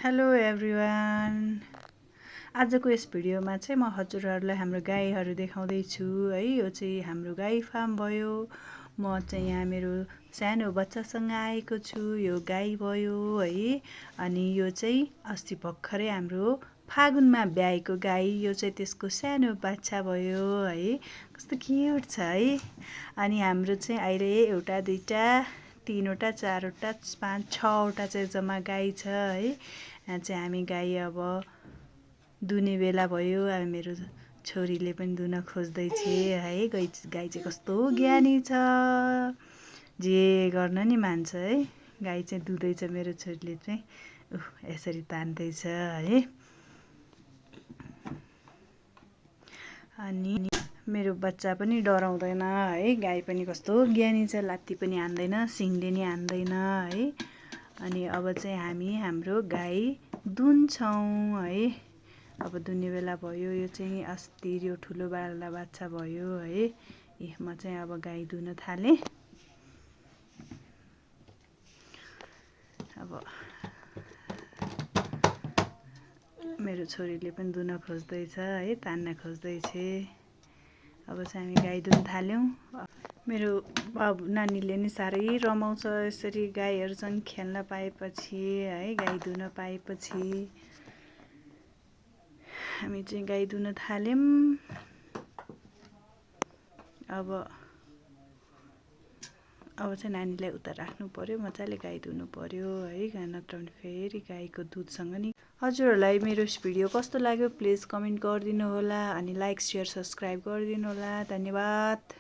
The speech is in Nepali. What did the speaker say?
Hello everyone. आजको यस भिडियोमा चाहिँ म हजुरहरूलाई हाम्रो गाईहरू देखाउँदैछु है। यो चाहिँ हाम्रो गाई फार्म भयो। म चाहिँ यहाँ मेरो सानो बच्चासँग आएको छु। यो गाई भयो है। अनि यो चाहिँ अस्ति भर्खरै हाम्रो फागुनमा ब्याएको गाई। यो चाहिँ त्यसको सानो बाच्छा भयो है। कस्तो क्युट छ है। अनि हाम्रो चाहिँ अहिले एउटा दुईटा तीनवटा चारवटा पाँच छवटा चाहिँ जम्मा गाई छ है। यहाँ चाहिँ हामी गाई अब दुने बेला भयो। अब मेरो छोरीले पनि दुन खोज्दैछ है। गाई चाहिँ कस्तो ज्ञानी छ, जे गर्न नि मान्छ है। गाई चाहिँ दुँदैछ, मेरो छोरीले चाहिँ यसरी तान्दैछ है। अनि मेरो बच्चा पनि डराउँदैन है। गाई पनि कस्तो ज्ञानी छ, लात्ती पनि हान्दैन, सिङले नि हान्दैन है। अनि अब चाहिँ हामी हाम्रो गाई दुन्छौँ है। अब दुन्ने बेला भयो। यो चाहिँ अस्ति यो ठुलो बाला बाच्छा भयो है। म चाहिँ अब गाई दुन थालेँ। अब मेरो छोरीले पनि दुन खोज्दैछ है, तान्न खोज्दैछ। अब चाहिँ हामी गाई दुन थाल्यौँ। मेरो बाबु नानीले नि साह्रै रमाउँछ यसरी गाईहरूसँग खेल्न पाएपछि है। गाई दुन पाएपछि हामी चाहिँ गाई दुन थाल्यौँ। अब चाहिँ नानीलाई उता राख्नु पर्यो, मजाले गाई धुनु पर्यो है। नत्र भने फेरि गाईको दुधसँग नि। हजुरहरूलाई मेरो भिडियो कस्तो लाग्यो प्लिज कमेन्ट गरिदिनु होला। अनि लाइक, सेयर, सब्सक्राइब गरिदिनु होला। धन्यवाद।